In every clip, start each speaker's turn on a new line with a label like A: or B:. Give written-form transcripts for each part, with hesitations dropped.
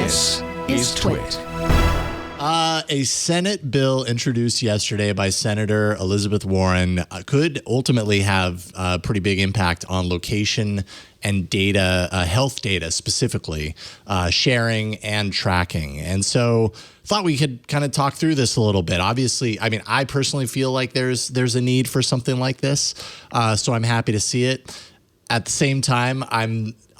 A: This is TWiT.
B: A Senate bill introduced yesterday by Senator Elizabeth Warren could ultimately have a pretty big impact on location and data, health data specifically, sharing and tracking. And so thought we could kind of talk through this a little bit. Obviously, I mean, I personally feel like there's a need for something like this. So I'm happy to see it. At the same time,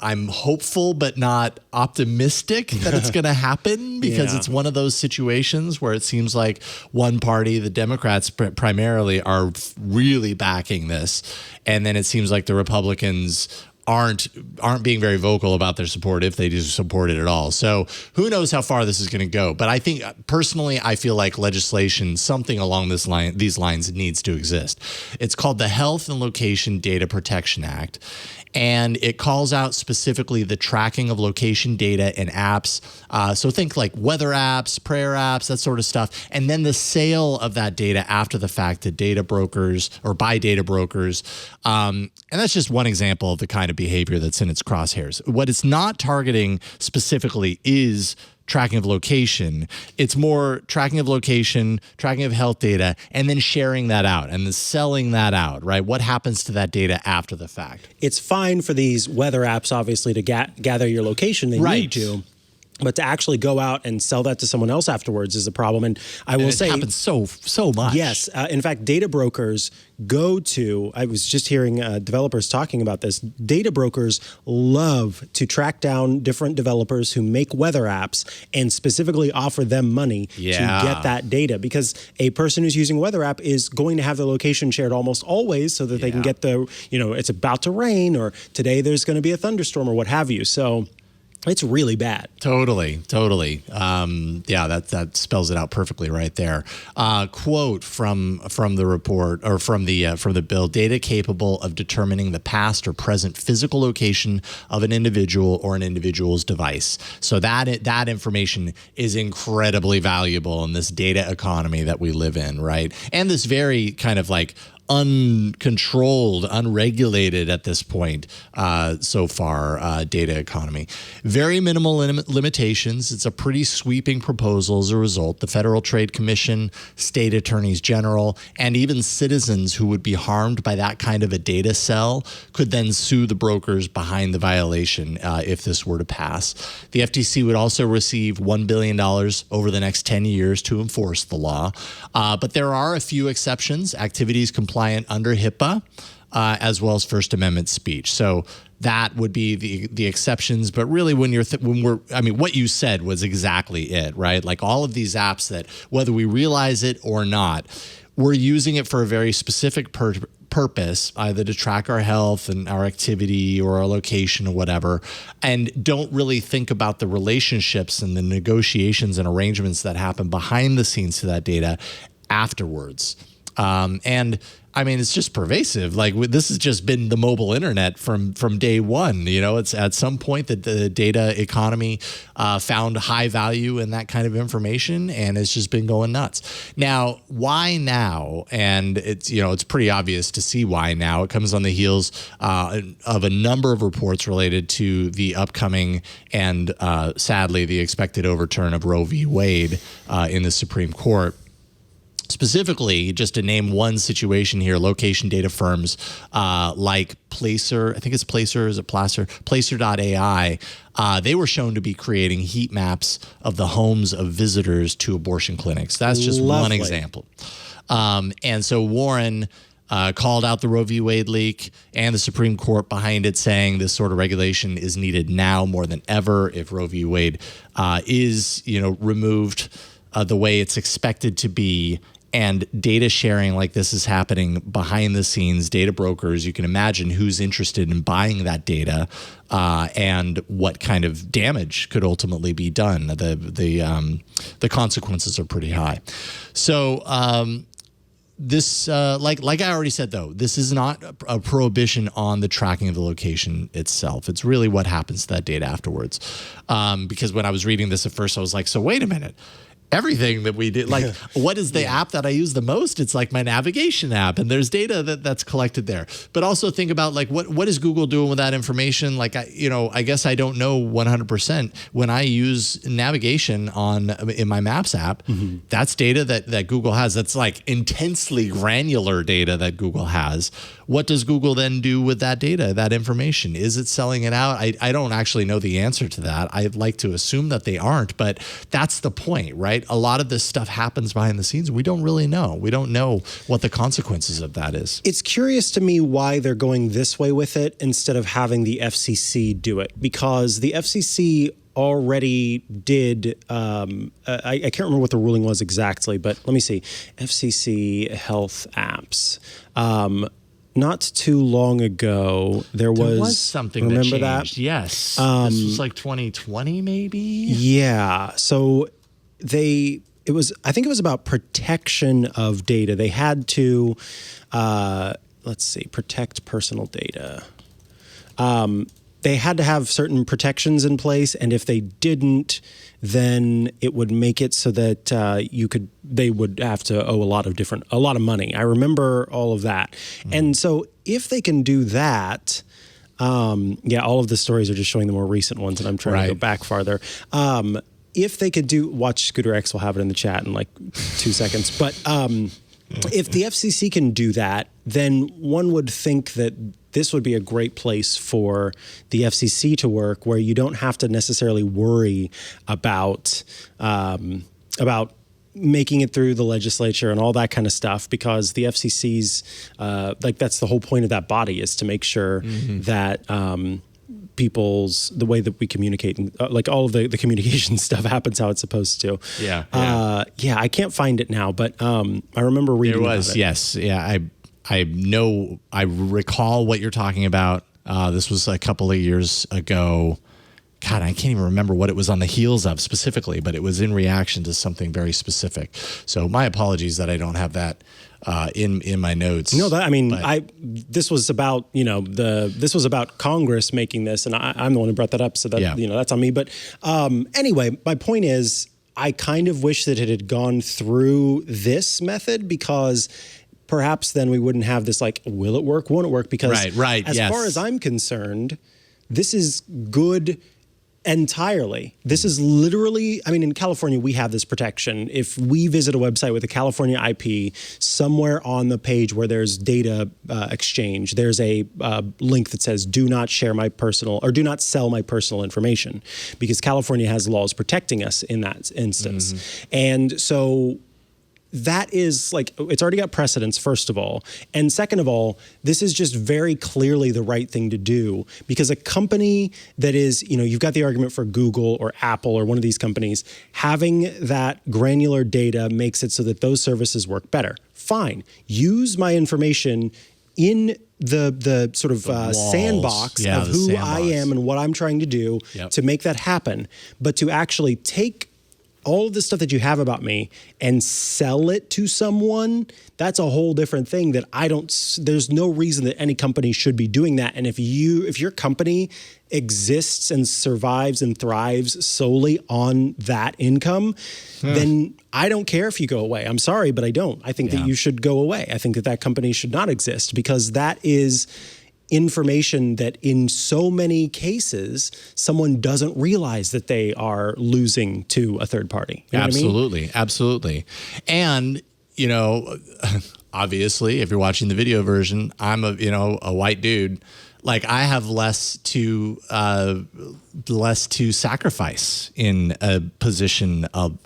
B: I'm hopeful but not optimistic that it's going to happen because it's one of those situations where it seems like one party, the Democrats primarily, are really backing this. And then it seems like the Republicans aren't being very vocal about their support, if they do support it at all. So who knows how far this is going to go. But I think personally, I feel like legislation, something along these lines needs to exist. It's called the Health and Location Data Protection Act. And it calls out specifically the tracking of location data in apps. So think like weather apps, prayer apps, that sort of stuff. And then the sale of that data after the fact to data brokers or by data brokers. And that's just one example of the kind of behavior that's in its crosshairs. What it's not targeting specifically is tracking of location. It's more tracking of location, tracking of health data, and then sharing that out and then selling that out, right? What happens to that data after the fact?
C: It's fine for these weather apps, obviously, to gather your location. They need to. But to actually go out and sell that to someone else afterwards is a problem. And I will say,
B: it happens so much.
C: Yes. In fact, data brokers go to, I was just hearing developers talking about this. Data brokers love to track down different developers who make weather apps and specifically offer them money to get that data, because a person who's using a weather app is going to have their location shared almost always so that they can get the, it's about to rain or today there's going to be a thunderstorm or what have you. So it's really bad. Totally.
B: That spells it out perfectly right there. Quote from the report or from the bill: data capable of determining the past or present physical location of an individual or an individual's device. So that information is incredibly valuable in this data economy that we live in, right? And this very kind of like uncontrolled, unregulated at this point so far data economy. Very minimal limitations. It's a pretty sweeping proposal as a result. The Federal Trade Commission, state attorneys general, and even citizens who would be harmed by that kind of a data sell could then sue the brokers behind the violation if this were to pass. The FTC would also receive $1 billion over the next 10 years to enforce the law. But there are a few exceptions: activities compliant under HIPAA, as well as First Amendment speech. So that would be the exceptions. But really, what you said was exactly it, right? Like all of these apps that, whether we realize it or not, we're using it for a very specific purpose, either to track our health and our activity or our location or whatever, and don't really think about the relationships and the negotiations and arrangements that happen behind the scenes to that data afterwards. And I mean, it's just pervasive. Like this has just been the mobile internet from day one. It's at some point that the data economy found high value in that kind of information, and it's just been going nuts. Now, why now? And it's pretty obvious to see why now. It comes on the heels of a number of reports related to the upcoming and sadly the expected overturn of Roe v. Wade in the Supreme Court. Specifically, just to name one situation here, location data firms like Placer, I think it's Placer, is it Placer? Placer.ai, they were shown to be creating heat maps of the homes of visitors to abortion clinics. That's just one example. And so Warren called out the Roe v. Wade leak and the Supreme Court behind it, saying this sort of regulation is needed now more than ever if Roe v. Wade is removed the way it's expected to be. And data sharing like this is happening behind the scenes. Data brokers, you can imagine who's interested in buying that data and what kind of damage could ultimately be done. The consequences are pretty high. So this, like I already said, though, this is not a prohibition on the tracking of the location itself. It's really what happens to that data afterwards. Because when I was reading this at first, I was like, so wait a minute. everything that we do. Like, what is the app that I use the most? It's like my navigation app, and there's data that's collected there. But also think about like what is Google doing with that information? Like, I guess I don't know 100%. When I use navigation in my Maps app, that's data that Google has. That's like intensely granular data that Google has. What does Google then do with that data, that information? Is it selling it out? I don't actually know the answer to that. I'd like to assume that they aren't, but that's the point, right? A lot of this stuff happens behind the scenes. We don't really know. We don't know what the consequences of that is. It's
C: curious to me why they're going this way with it instead of having the FCC do it, because the FCC already did, I can't remember what the ruling was exactly, but let me see. FCC health apps. Not too long ago, there was
B: something
C: remember
B: that changed.
C: That?
B: Yes. This was like 2020, maybe?
C: Yeah. So I think it was about protection of data. They had to, protect personal data. They had to have certain protections in place, and if they didn't, then it would make it so that they would have to owe a lot of money. I remember all of that. And so if they can do that, all of the stories are just showing the more recent ones, and I'm trying to go back farther. If they could watch Scooter X will have it in the chat in like 2 seconds. But if the FCC can do that, then one would think that this would be a great place for the FCC to work, where you don't have to necessarily worry about making it through the legislature and all that kind of stuff, because the FCC's that's the whole point of that body, is to make sure that the way that we communicate and like all of the communication stuff happens how it's supposed to. I can't find it now, but I remember reading about it.
B: Yes. Yeah. I recall what you're talking about. This was a couple of years ago. God, I can't even remember what it was on the heels of specifically, but it was in reaction to something very specific. So my apologies that I don't have that in my notes.
C: No, this was about this was about Congress making this, and I'm the one who brought that up. So that that's on me. But anyway, my point is, I kind of wish that it had gone through this method, because perhaps then we wouldn't have this like, will it work, won't it work? Because as far as I'm concerned, this is good entirely. This is literally, in California, we have this protection. If we visit a website with a California IP, somewhere on the page where there's data exchange, there's a link that says, do not sell my personal information, because California has laws protecting us in that instance. And so that is like, it's already got precedence, first of all. And second of all, this is just very clearly the right thing to do, because a company that is, you've got the argument for Google or Apple or one of these companies, having that granular data makes it so that those services work better. Fine. Use my information in the sort of sandbox of who I am and what I'm trying to do to make that happen. But to actually take all of the stuff that you have about me and sell it to someone, that's a whole different thing that there's no reason that any company should be doing that. And if your company exists and survives and thrives solely on that income, then I don't care if you go away. I'm sorry, but I don't. I think that you should go away. I think that company should not exist, because that is information that in so many cases someone doesn't realize that they are losing to a third party. You know what I mean? Absolutely. And obviously, if you're watching the video version, I'm a white dude. Like, I have less to sacrifice in a position of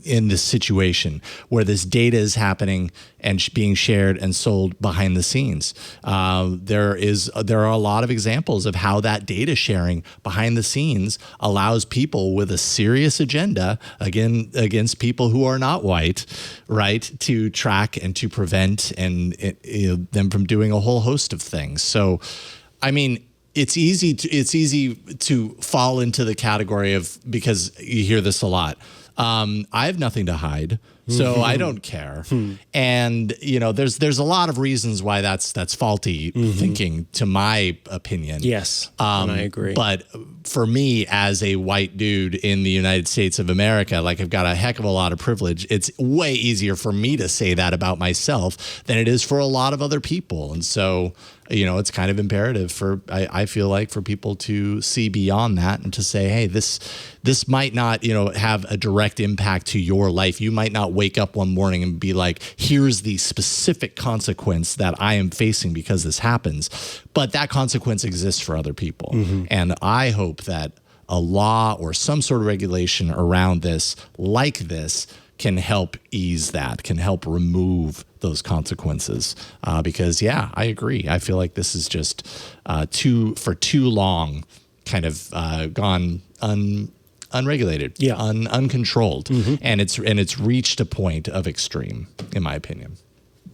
C: in this situation where this data is happening and being shared and sold behind the scenes. There are a lot of examples of how that data sharing behind the scenes allows people with a serious agenda, again, against people who are not white, right, to track and to prevent them from doing a whole host of things. So, it's easy to fall into the category of, because you hear this a lot, I have nothing to hide.
B: So I don't care. And, you know, there's a lot of reasons why that's faulty thinking, to my opinion.
C: Yes, and I agree.
B: But for me, as a white dude in the United States of America, like, I've got a heck of a lot of privilege. It's way easier for me to say that about myself than it is for a lot of other people. And so, you know, it's kind of imperative for, I feel like, for people to see beyond that and to say, hey, this might not, you know, have a direct impact to your life. You might not wake up one morning and be like, here's the specific consequence that I am facing because this happens. But that consequence exists for other people. And I hope that a law or some sort of regulation around this, like this, can help ease that, can help remove those consequences. Because, yeah, I agree. I feel like this is just for too long kind of gone unregulated, uncontrolled. And it's reached a point of extreme, in my opinion.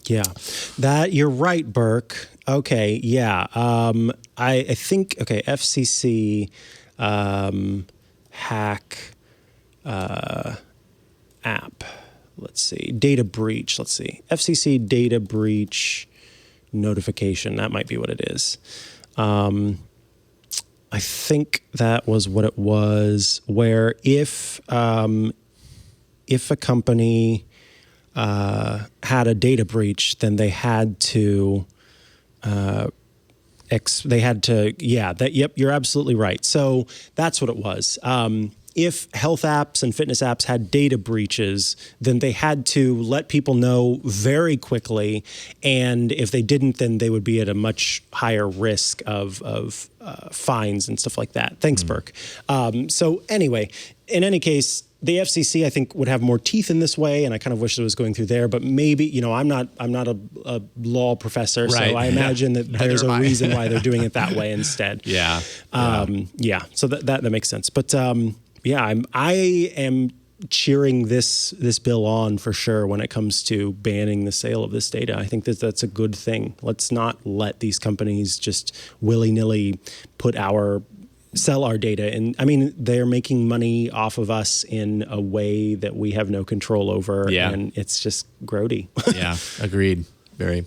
C: Yeah, that you're right, Burke. Okay, yeah. I think, okay, FCC hack app. Let's see. Data breach. Let's see. FCC data breach notification. That might be what it is. I think that was what it was, where if a company had a data breach, then they had to you're absolutely right. So that's what it was. If health apps and fitness apps had data breaches, then they had to let people know very quickly. And if they didn't, then they would be at a much higher risk of fines and stuff like that. Thanks, Burke. So anyway, in any case, the FCC, I think, would have more teeth in this way, and I kind of wish it was going through there. But maybe, you know, I'm not a law professor, so I imagine that there's a reason why they're doing it that way instead.
B: Yeah.
C: So that makes sense. But I am cheering this bill on for sure when it comes to banning the sale of this data. I think that's a good thing. Let's not let these companies just willy-nilly sell our data. And I mean, they're making money off of us in a way that we have no control over. Yeah. And it's just grody.
B: Yeah, agreed. Very.